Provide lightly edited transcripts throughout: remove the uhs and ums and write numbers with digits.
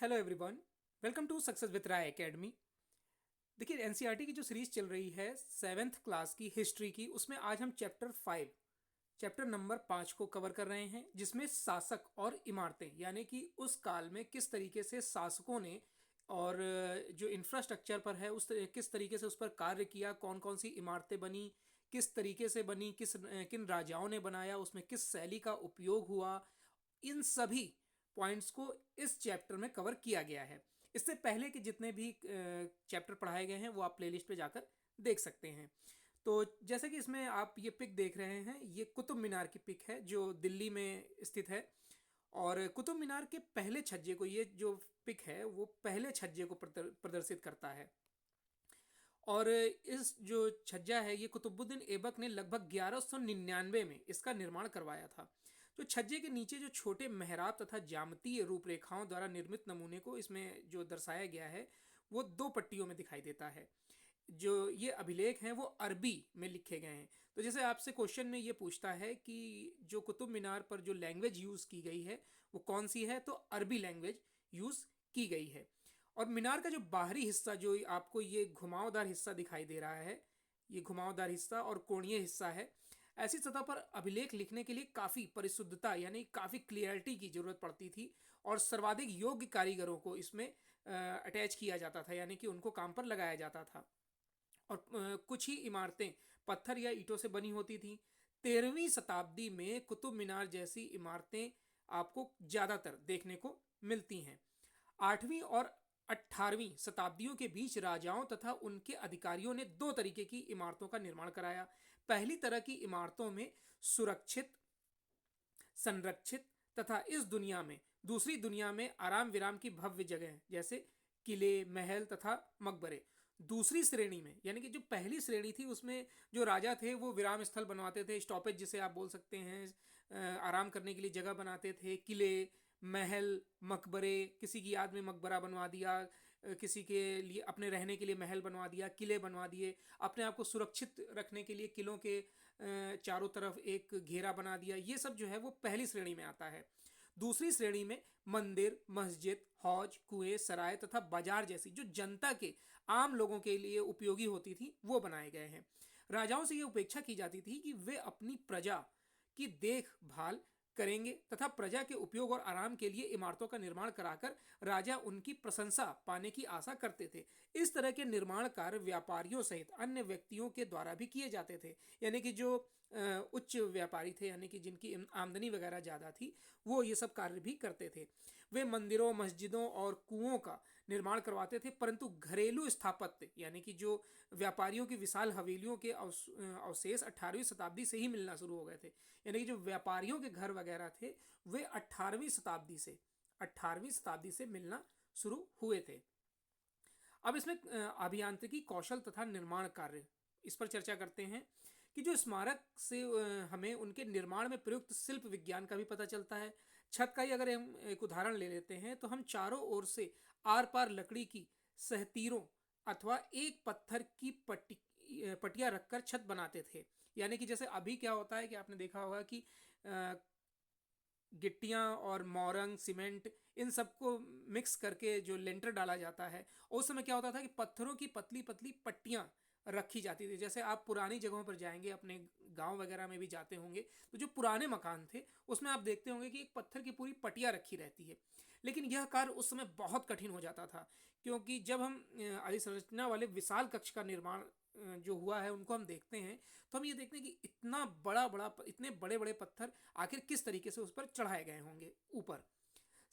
Hello everyone. Welcome to success with Rai academy. देखिए NCERT की जो सीरीज चल रही है सेवेंथ क्लास की हिस्ट्री की, उसमें आज हम चैप्टर नंबर 5 को कवर कर रहे हैं, जिसमें शासक और इमारतें यानी कि उस काल में किस तरीके से शासकों ने और जो इंफ्रास्ट्रक्चर पर है किस तरीके से उस पर कार्य किया, कौन कौन सी इमारतें बनी, किस तरीके से बनी, किन राजाओं ने बनाया, उसमें किस शैली का उपयोग हुआ, इन सभी पॉइंट्स को इस चैप्टर में कवर किया गया है। इससे पहले के जितने भी चैप्टर पढ़ाए गए हैं वो आप प्लेलिस्ट पे जाकर देख सकते हैं। तो जैसे कि इसमें आप ये पिक देख रहे हैं, ये कुतुब मीनार की पिक है जो दिल्ली में स्थित है। और कुतुब मीनार के पहले छज्जे को, ये जो पिक है वो पहले छज्जे को प्रदर्शित करता है। और इस जो छज्जा है ये कुतुबुद्दीन ऐबक ने लगभग 1199 में इसका निर्माण करवाया था। जो छज्जे के नीचे जो छोटे मेहराब तथा ज्यामितीय रूपरेखाओं द्वारा निर्मित नमूने को इसमें जो दर्शाया गया है वो दो पट्टियों में दिखाई देता है। जो ये अभिलेख हैं वो अरबी में लिखे गए हैं। तो जैसे आपसे क्वेश्चन में ये पूछता है कि जो कुतुब मीनार पर जो लैंग्वेज यूज़ की गई है वो कौन सी है, तो अरबी लैंग्वेज यूज़ की गई है। और मीनार का जो बाहरी हिस्सा, जो आपको ये घुमावदार हिस्सा दिखाई दे रहा है, ये घुमावदार हिस्सा और कोणीय हिस्सा है। ऐसी सतह पर अभिलेख लिखने के लिए काफ़ी परिशुद्धता यानी काफ़ी क्लियरिटी की ज़रूरत पड़ती थी, और सर्वाधिक योग्य कारीगरों को इसमें अटैच किया जाता था, यानी कि उनको काम पर लगाया जाता था। और कुछ ही इमारतें पत्थर या ईंटों से बनी होती थी। 13वीं शताब्दी में कुतुब मीनार जैसी इमारतें आपको ज़्यादातर देखने को मिलती हैं। 8वीं और 18वीं शताब्दियों के बीच राजाओं तथा उनके अधिकारियों ने दो तरीके की इमारतों का निर्माण कराया। पहली तरह की इमारतों में सुरक्षित, संरक्षित तथा इस दुनिया में दूसरी दुनिया में आराम विराम की भव्य जगह जैसे किले, महल तथा मकबरे। दूसरी श्रेणी में यानी कि जो पहली श्रेणी थी उसमें जो राजा थे वो विराम स्थल बनवाते थे, स्टॉपेज जिसे आप बोल सकते हैं, आराम करने के लिए जगह बनाते थे। किले, महल, मकबरे, किसी की याद में मकबरा बनवा दिया, किसी के लिए अपने रहने के लिए महल बनवा दिया, किले बनवा दिए, अपने आप को सुरक्षित रखने के लिए किलों के चारों तरफ एक घेरा बना दिया। ये सब जो है वो पहली श्रेणी में आता है। दूसरी श्रेणी में मंदिर, मस्जिद, हौज, कुएं, सराय तथा बाजार जैसी जो जनता के आम लोगों के लिए उपयोगी होती थी वो बनाए गए हैं। राजाओं से ये उपेक्षा की जाती थी कि वे अपनी प्रजा की देखभाल करेंगे तथा प्रजा के उपयोग और आराम के लिए इमारतों का निर्माण कराकर राजा उनकी प्रशंसा पाने की आशा करते थे। इस तरह के निर्माण कार्य व्यापारियों सहित अन्य व्यक्तियों के द्वारा भी किए जाते थे, यानी कि जो उच्च व्यापारी थे यानी कि जिनकी आमदनी वगैरह ज़्यादा थी वो ये सब कार्य भी करते थे। वे मंदिरों, मस्जिदों और कुओं का निर्माण करवाते थे, परंतु घरेलू स्थापत्य यानी कि जो व्यापारियों की विशाल हवेलियों के अवशेष 18वीं शताब्दी से ही मिलना शुरू हो गए थे। यानी कि जो व्यापारियों के घर वगैरह थे वे 18वीं शताब्दी से मिलना शुरू हुए थे। अब इसमें अभियांत्रिकी कौशल तथा निर्माण कार्य, इस पर चर्चा करते हैं कि जो स्मारक से हमें उनके निर्माण में प्रयुक्त शिल्प विज्ञान का भी पता चलता है। छत का ही अगर हम एक उदाहरण ले लेते हैं तो हम चारों ओर से आर पार लकड़ी की सहतीरों अथवा एक पत्थर की पटिया रखकर छत बनाते थे। यानी कि जैसे अभी क्या होता है कि आपने देखा होगा कि गिट्टियाँ और मोरंग, सीमेंट, इन सबको मिक्स करके जो लेंटर डाला जाता है, उस समय क्या होता था कि पत्थरों की पतली पतली पट्टियाँ रखी जाती थी। जैसे आप पुरानी जगहों पर जाएंगे, अपने गांव वगैरह में भी जाते होंगे, तो जो पुराने मकान थे उसमें आप देखते होंगे कि एक पत्थर की पूरी पटिया रखी रहती है। लेकिन यह कार्य उस समय बहुत कठिन हो जाता था, क्योंकि जब हम अधिसंरचना वाले विशाल कक्ष का निर्माण जो हुआ है उनको हम देखते हैं, तो हम ये देखते हैं कि इतने बड़े बड़े पत्थर आखिर किस तरीके से उस पर चढ़ाए गए होंगे ऊपर।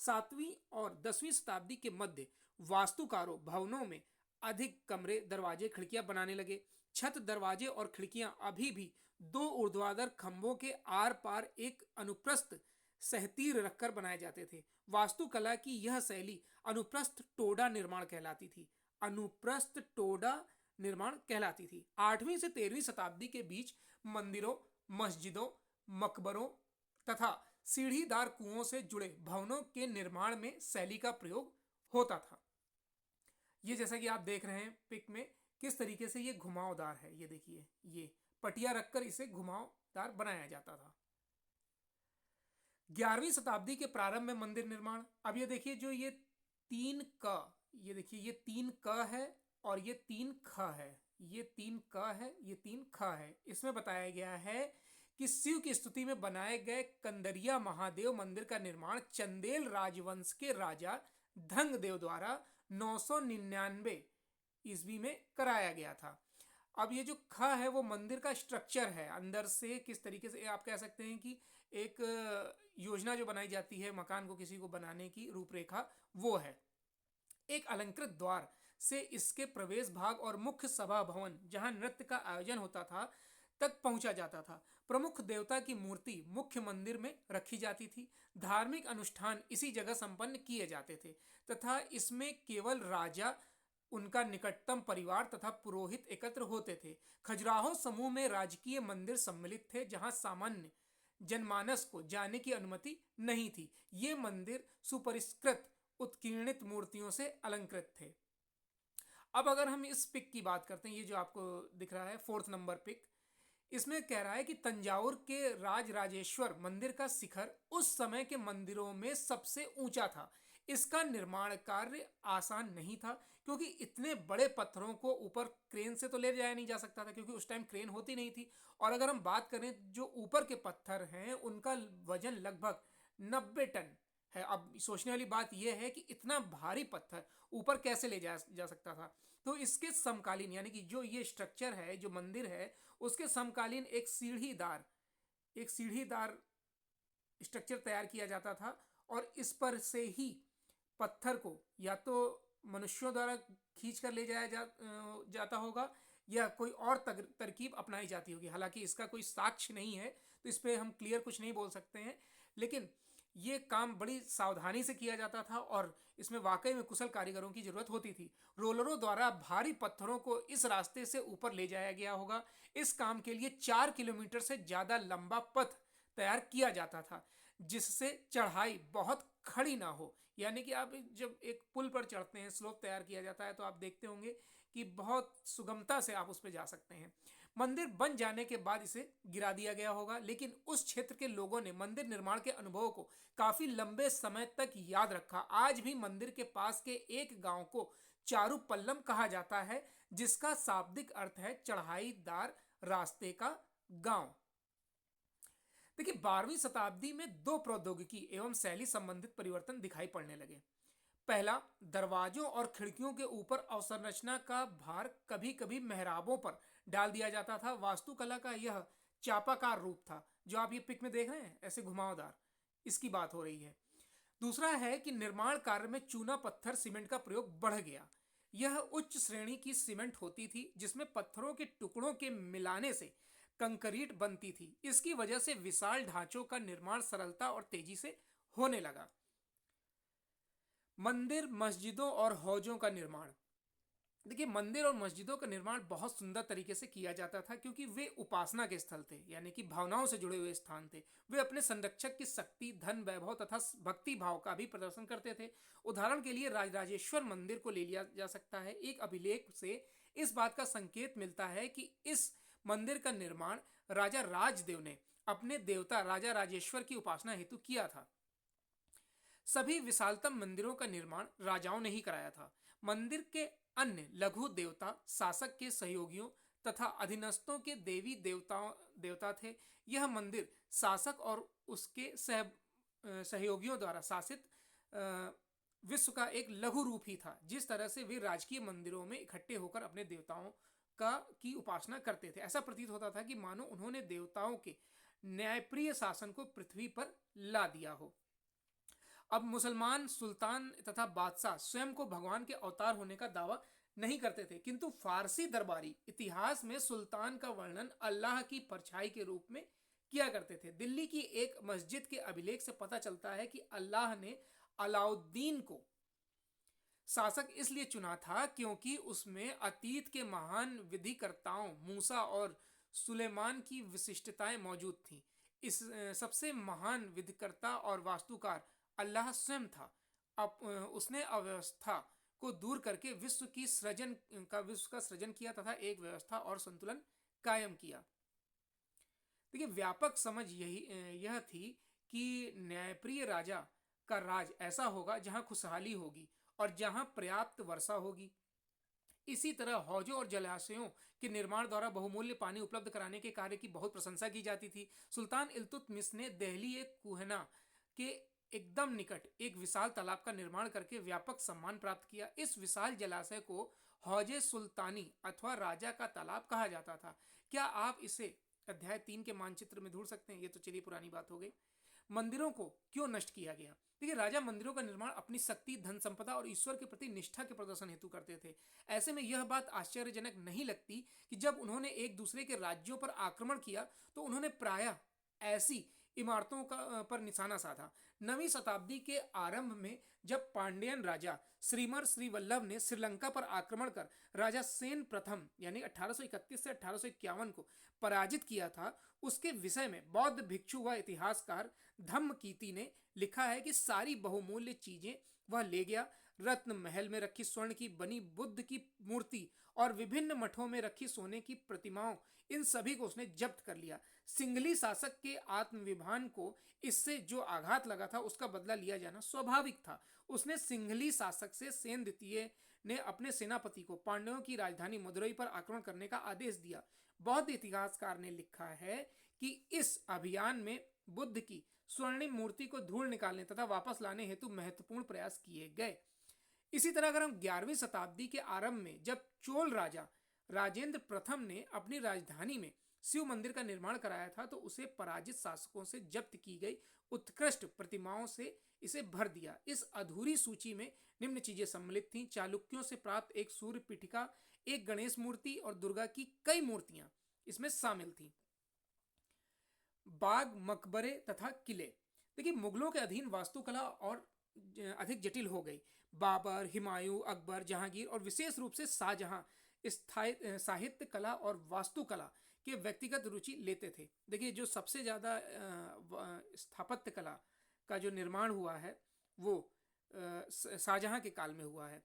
7वीं और 10वीं शताब्दी के मध्य वास्तुकारों भवनों में अधिक कमरे, दरवाजे, खिड़कियां बनाने लगे। छत, दरवाजे और खिड़कियां अभी भी दो ऊर्ध्वाधर खंभों के आर पार एक अनुप्रस्थ सहतीर रखकर बनाए जाते थे। वास्तुकला की यह शैली अनुप्रस्थ टोडा निर्माण कहलाती थी। अनुप्रस्थ टोडा निर्माण कहलाती थी। 8वीं से 13वीं शताब्दी के बीच मंदिरों, मस्जिदों, मकबरों तथा सीढ़ीदार कुओं से जुड़े भवनों के निर्माण में शैली का प्रयोग होता था। ये जैसा कि आप देख रहे हैं पिक में किस तरीके से ये घुमावदार है, ये देखिए, ये पटिया रखकर इसे घुमावदार बनाया जाता था। 11वीं शताब्दी के प्रारंभ में मंदिर निर्माण, अब ये देखिए जो ये तीन क, ये देखिए ये तीन क है और ये तीन ख है, ये तीन क है, ये तीन ख है। इसमें बताया गया है कि शिव की स्तुति में बनाए गए कंदरिया महादेव मंदिर का निर्माण चंदेल राजवंश के राजा धंगदेव द्वारा 999 ईस्वी में कराया गया था। अब ये जो ख है वो मंदिर का स्ट्रक्चर है, अंदर से किस तरीके से आप कह सकते हैं कि एक योजना जो बनाई जाती है मकान को किसी को बनाने की रूपरेखा, वो है। एक अलंकृत द्वार से इसके प्रवेश भाग और मुख्य सभा भवन जहां नृत्य का आयोजन होता था तक पहुंचा जाता था। प्रमुख देवता की मूर्ति मुख्य मंदिर में रखी जाती थी। धार्मिक अनुष्ठान इसी जगह संपन्न किए जाते थे तथा इसमें केवल राजा, उनका निकटतम परिवार तथा पुरोहित एकत्र होते थे। खजुराहो समूह में राजकीय मंदिर सम्मिलित थे जहां सामान्य जनमानस को जाने की अनुमति नहीं थी। ये मंदिर सुपरिष्कृत उत्कीर्णित मूर्तियों से अलंकृत थे। अब अगर हम इस पिक की बात करते हैं, ये जो आपको दिख रहा है 4th नंबर पिक, इसमें कह रहा है कि तंजावुर के राजराजेश्वर मंदिर का शिखर उस समय के मंदिरों में सबसे ऊंचा था। इसका निर्माण कार्य आसान नहीं था क्योंकि इतने बड़े पत्थरों को ऊपर क्रेन से तो ले जाया नहीं जा सकता था क्योंकि उस टाइम क्रेन होती नहीं थी। और अगर हम बात करें जो ऊपर के पत्थर हैं उनका वजन लगभग 90 टन है। अब सोचने वाली बात यह है कि इतना भारी पत्थर ऊपर कैसे ले जा सकता था। तो इसके समकालीन यानी कि जो ये स्ट्रक्चर है, जो मंदिर है, उसके समकालीन एक सीढ़ीदार स्ट्रक्चर तैयार किया जाता था और इस पर से ही पत्थर को या तो मनुष्यों द्वारा खींच कर ले जाता होगा या कोई और तरकीब अपनाई जाती होगी। हालांकि इसका कोई साक्ष्य नहीं है तो इस पर हम क्लियर कुछ नहीं बोल सकते हैं, लेकिन ये काम बड़ी सावधानी से किया जाता था और इसमें वाकई में कुशल कारीगरों की जरूरत होती थी। रोलरों द्वारा भारी पत्थरों को इस रास्ते से ऊपर ले जाया गया होगा। इस काम के लिए 4 किलोमीटर से ज्यादा लंबा पथ तैयार किया जाता था जिससे चढ़ाई बहुत खड़ी ना हो। यानी कि आप जब एक पुल पर चढ़ते हैं, स्लोप तैयार किया जाता है, तो आप देखते होंगे कि बहुत सुगमता से आप उस पर जा सकते हैं। मंदिर बन जाने के बाद इसे गिरा दिया गया होगा, लेकिन उस क्षेत्र के लोगों ने मंदिर निर्माण के अनुभव को काफी लंबे समय तक याद रखा। आज भी मंदिर के पास के एक गांव को चारू पल्लम कहा जाता है जिसका शाब्दिक अर्थ है चढ़ाईदार रास्ते का गांव। देखिए 12वीं शताब्दी में दो प्रौद्योगिकी एवं शैली संबंधित परिवर्तन दिखाई पड़ने लगे। पहला, दरवाजों और खिड़कियों के ऊपर अवसंरचना का भार कभी कभी मेहराबों पर डाल दिया जाता था। वास्तुकला का यह चापाकार रूप था जो आप ये पिक में देख रहे हैं, ऐसे घुमावदार, इसकी बात हो रही है। दूसरा है कि निर्माण कार्य में चूना पत्थर सीमेंट का प्रयोग बढ़ गया। यह उच्च श्रेणी की सीमेंट होती थी जिसमें पत्थरों के टुकड़ों के मिलाने से कंक्रीट बनती थी। इसकी वजह से विशाल ढांचों का निर्माण सरलता और तेजी से होने लगा। मंदिर, मस्जिदों और हौजों का निर्माण। देखिए मंदिर और मस्जिदों का निर्माण बहुत सुंदर तरीके से किया जाता था क्योंकि वे उपासना के स्थल थे, यानी कि भावनाओं से जुड़े हुए स्थान थे। वे अपने संरक्षक की शक्ति, धन, वैभव तथा भक्ति भाव का भी प्रदर्शन करते थे। उदाहरण के लिए राजराजेश्वर मंदिर को ले लिया जा सकता है। एक अभिलेख से इस बात का संकेत मिलता है कि इस मंदिर का निर्माण राजा राजदेव ने अपने देवता राजा राजेश्वर की उपासना हेतु किया था। सभी विशालतम मंदिरों का निर्माण राजाओं ने ही कराया था। मंदिर के अन्य लघु देवता शासक के सहयोगियों तथा अधीनस्थों के देवी देवता थे। यह मंदिर शासक और उसके सहयोगियों द्वारा शासित विश्व का एक लघु रूप ही था। जिस तरह से वे राजकीय मंदिरों में इकट्ठे होकर अपने देवताओं की उपासना करते थे, ऐसा प्रतीत होता था कि मानो उन्होंने देवताओं के न्यायप्रिय शासन को पृथ्वी पर ला दिया हो। अब मुसलमान सुल्तान तथा बादशाह स्वयं को भगवान के अवतार होने का दावा नहीं करते थे, किंतु फारसी दरबारी इतिहास में सुल्तान का वर्णन अल्लाह की परछाई के रूप में किया करते थे। दिल्ली की एक मस्जिद के अभिलेख से पता चलता है कि अल्लाह ने अलाउद्दीन को शासक इसलिए चुना था क्योंकि उसमें अतीत के महान विधिकर्ताओं मूसा और सुलेमान की विशिष्टताएं मौजूद थीं। इस सबसे महान विधिकर्ता और वास्तुकार अल्लाह स्वयं था। अब उसने अव्यवस्था को दूर करके विश्व का सृजन किया तथा एक व्यवस्था और संतुलन कायम किया। देखिए व्यापक समझ यह थी कि न्यायप्रिय राजा का राज ऐसा होगा जहां खुशहाली होगी और जहां पर्याप्त वर्षा होगी। इसी तरह हौजों और जलाशयों के निर्माण द्वारा बहुमूल्य पानी उपलब्ध कराने के कार्य की बहुत प्रशंसा की जाती थी। सुल्तान इल्तुतमिश ने दहली एक कुहना के एकदम निकट एक विशाल तालाब का निर्माण करके व्यापक सम्मान प्राप्त किया। इस विशाल जलाशय को हौजे सुल्तानी अथवा राजा का तालाब कहा जाता था। क्या आप इसे अध्याय 3 के मानचित्र में ढूंढ सकते हैं? ये तो चलिए पुरानी बात हो गई। मंदिरों को क्यों नष्ट किया गया? देखिए, राजा मंदिरों का निर्माण अपनी शक्ति, धन संपदा और ईश्वर के प्रति निष्ठा के प्रदर्शन हेतु करते थे। ऐसे में यह बात आश्चर्यजनक नहीं लगती कि जब उन्होंने एक दूसरे के राज्यों पर आक्रमण किया तो उन्होंने प्रायः ऐसी इमारतों पर निशाना साधा। 9वीं शताब्दी के आरंभ में जब पांड्यन राजा श्रीमर श्रीवल्लभ ने श्रीलंका पर आक्रमण कर राजा सेन प्रथम यानी 1831 से 1851 को पराजित किया था, उसके विषय में बौद्ध भिक्षु व इतिहासकार धम्मकीर्ति ने लिखा है कि सारी बहुमूल्य चीजें वह ले गया। रत्न महल में रखी स्वर्ण की बनी बुद्ध की मूर्ति और विभिन्न मठों में रखी सोने की प्रतिमाओं, इन सभी को उसने जब्त कर लिया। सिंघली शासक के आत्मविभान को इससे जो आघात लगा था उसका बदला लिया जाना स्वाभाविक था। उसने सिंघली शासक से सेन द्वितीय ने अपने सेनापति को पांड्यों की राजधानी मदुरई पर आक्रमण करने का आदेश दिया। बौद्ध इतिहासकार ने लिखा है कि इस अभियान में बुद्ध की स्वर्णिम मूर्ति को धूल निकालने तथा वापस लाने हेतु महत्वपूर्ण प्रयास किए गए। इसी तरह अगर हम 11वीं शताब्दी के आरंभ में जब चोल राजा राजेंद्र प्रथम ने अपनी राजधानी में शिव मंदिर का निर्माण कराया था तो उसे पराजित शासकों से जब्त की गई उत्कृष्ट प्रतिमाओं से इसे भर दिया। इस अधूरी सूची में निम्न चीजें सम्मिलित थीं: चालुक्यों से प्राप्त एक सूर्य पीठिका, एक गणेश मूर्ति और दुर्गा की कई मूर्तियां इसमें शामिल थीं। बाग, मकबरे तथा किले। देखिए, मुगलों के अधीन वास्तुकला और अधिक जटिल हो गई। बाबर, हुमायूं, अकबर, जहांगीर और विशेष रूप से शाहजहां साहित्य कला और वास्तुकला के व्यक्तिगत रुचि लेते थे। देखिए, जो सबसे ज़्यादा स्थापत्य कला का जो निर्माण हुआ है वो शाहजहां के काल में हुआ है।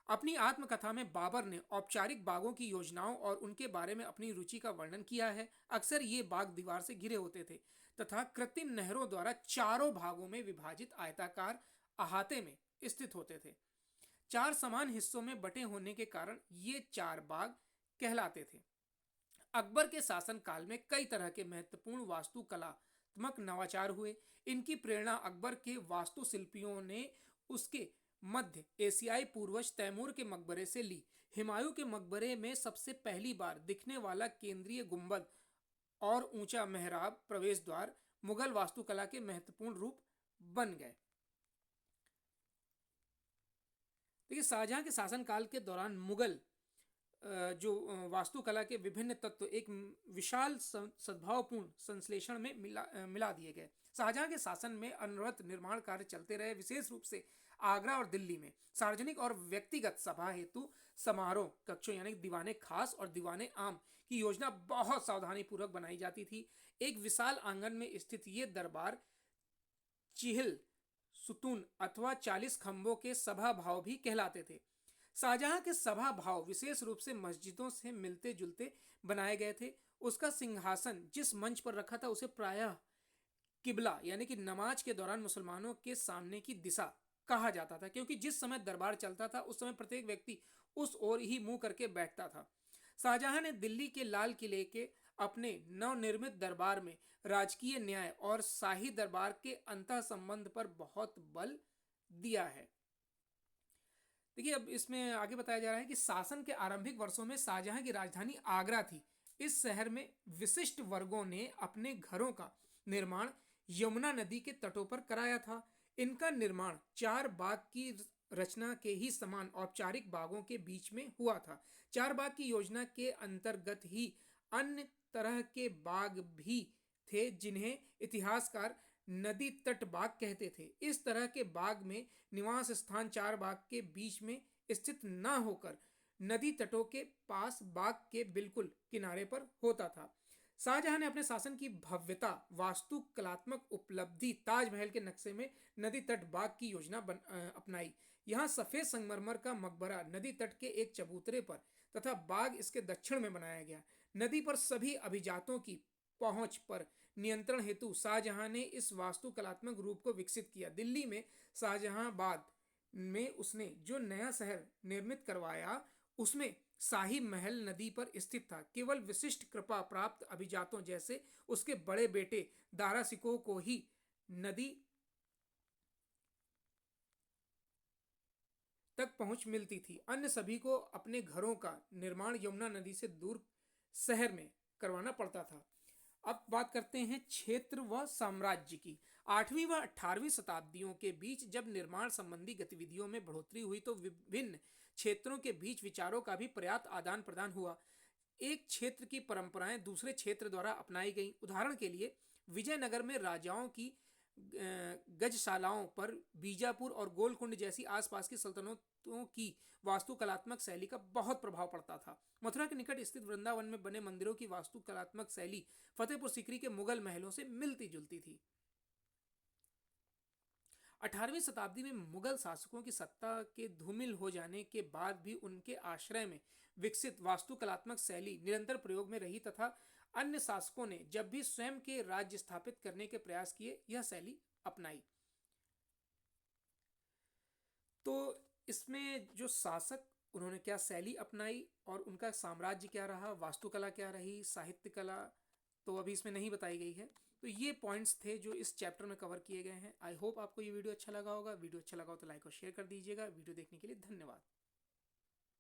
अपनी आत्मकथा में बाबर ने औपचारिक बागों की योजनाओं और उनके बारे में अपनी रुचि का वर्णन किया है। अक्सर ये बाग दीवार से घिरे होते थे तथा कृत्रिम नहरों द्वारा चारों भागों में विभाजित आयताकार अहाते में स्थित होते थे। 4 समान हिस्सों में बटे होने के कारण ये 4 बाग कहलाते थे। अकबर के शासन काल में कई तरह के महत्वपूर्ण वास्तुकलात्मक नवाचार हुए। इनकी प्रेरणा अकबर के वास्तुशिल्पियों ने उसके मध्य एशियाई पूर्वज तैमूर के मकबरे से ली। हुमायूं के मकबरे में सबसे पहली बार दिखने वाला केंद्रीय गुंबद और ऊंचा मेहराब प्रवेश द्वार मुगल वास्तुकला के महत्वपूर्ण रूप बन गए। देखिए, शाहजहां के शासनकाल के दौरान मुगल जो वास्तुकला के विभिन्न तत्व एक विशाल सद्भावपूर्ण संश्लेषण में मिला दिए गए। शाहजहां के शासन में अनवरत निर्माण कार्य चलते रहे। विशेष रूप से आगरा और दिल्ली में सार्वजनिक और व्यक्तिगत सभा हेतु समारोह कक्षों यानी दीवाने खास और दीवाने आम की योजना बहुत सावधानी पूर्वक बनाई जाती थी। एक विशाल आंगन में स्थित ये दरबार चिहिल सुतून अथवा 40 खंभों के सभा भाव भी कहलाते थे। शाहजहां के सभा भाव विशेष रूप से मस्जिदों से मिलते जुलते बनाए गए थे। उसका सिंहासन जिस मंच पर रखा था उसे प्रायः किबला यानी कि नमाज के दौरान मुसलमानों के सामने की दिशा कहा जाता था, क्योंकि जिस समय दरबार चलता था उस समय प्रत्येक व्यक्ति उस ओर ही मुंह करके बैठता था। शाहजहां ने दिल्ली के लाल किले के अपने नवनिर्मित दरबार में राजकीय न्याय और शाही दरबार के अंतः संबंध पर बहुत बल दिया है। देखिए, अब इसमें आगे बताया जा रहा है कि शासन के आरंभिक वर्षों में शाहजहां की राजधानी आगरा थी। इस शहर में विशिष्ट वर्गों ने अपने घरों का निर्माण यमुना नदी के तटों पर कराया था। इनका निर्माण 4 बाग की रचना के ही समान औपचारिक बागों के बीच में हुआ था। 4 बाग की योजना के अंतर्गत ही अन्य तरह के बाग भी थे जिन्हें इतिहासकार नदी तट बाग कहते थे। इस तरह के बाग में निवास स्थान 4 बाग के बीच में स्थित न होकर नदी तटों के पास बाग के बिल्कुल किनारे पर होता था। शाहजहां ने अपने शासन की भव्यता वास्तुकलात्मक उपलब्धि ताजमहल के नक्शे में नदी तट बाग की योजना अपनाई। यहाँ सफेद संगमरमर का मकबरा नदी तट के एक चबूतरे पर तथा बाग इसके दक्षिण में बनाया गया। नदी पर सभी अभिजातों की पहुंच पर नियंत्रण हेतु शाहजहां ने इस वास्तुकलात्मक रूप को विकसित किया। दिल्ली में शाहजहांबाद में उसने जो नया शहर निर्मित करवाया उसमें शाही महल नदी पर स्थित था। केवल विशिष्ट कृपा प्राप्त अभिजातों जैसे उसके बड़े बेटे दारा सिकोह को ही नदी तक पहुंच मिलती थी। अन्य सभी को अपने घरों का निर्माण यमुना नदी से दूर शहर में करवाना पड़ता था। अब बात करते हैं क्षेत्र व साम्राज्य की। 8वीं व 18वीं शताब्दियों के बीच जब निर्माण संबंधी गतिविधियों में बढ़ोतरी हुई तो विभिन्न क्षेत्रों के बीच विचारों का भी पर्याप्त आदान प्रदान हुआ। एक क्षेत्र की परंपराएं दूसरे क्षेत्र द्वारा अपनाई गई। उदाहरण के लिए विजयनगर में राजाओं की गजशालाओं पर बीजापुर और गोलकुंड जैसी आसपास की सल्तनतों की वास्तुकलात्मक शैली का बहुत प्रभाव पड़ता था। मथुरा के निकट स्थित वृंदावन में बने मंदिरों की वास्तुकलात्मक शैली फतेहपुर सीकरी के मुगल महलों से मिलती जुलती थी। 18वीं शताब्दी में मुगल शासकों की सत्ता के धूमिल हो जाने के बाद भी उनके आश्रय में विकसित वास्तुकलात्मक शैली निरंतर प्रयोग में रही तथा अन्य शासकों ने जब भी स्वयं के राज्य स्थापित करने के प्रयास किए यह शैली अपनाई। तो इसमें जो शासक उन्होंने क्या शैली अपनाई और उनका साम्राज्य क्या रहा, वास्तुकला क्या रही, साहित्य कला तो अभी इसमें नहीं बताई गई है। तो ये पॉइंट्स थे जो इस चैप्टर में कवर किए गए हैं। आई होप आपको ये वीडियो अच्छा लगा होगा। वीडियो अच्छा लगा हो तो लाइक और शेयर कर दीजिएगा। वीडियो देखने के लिए धन्यवाद।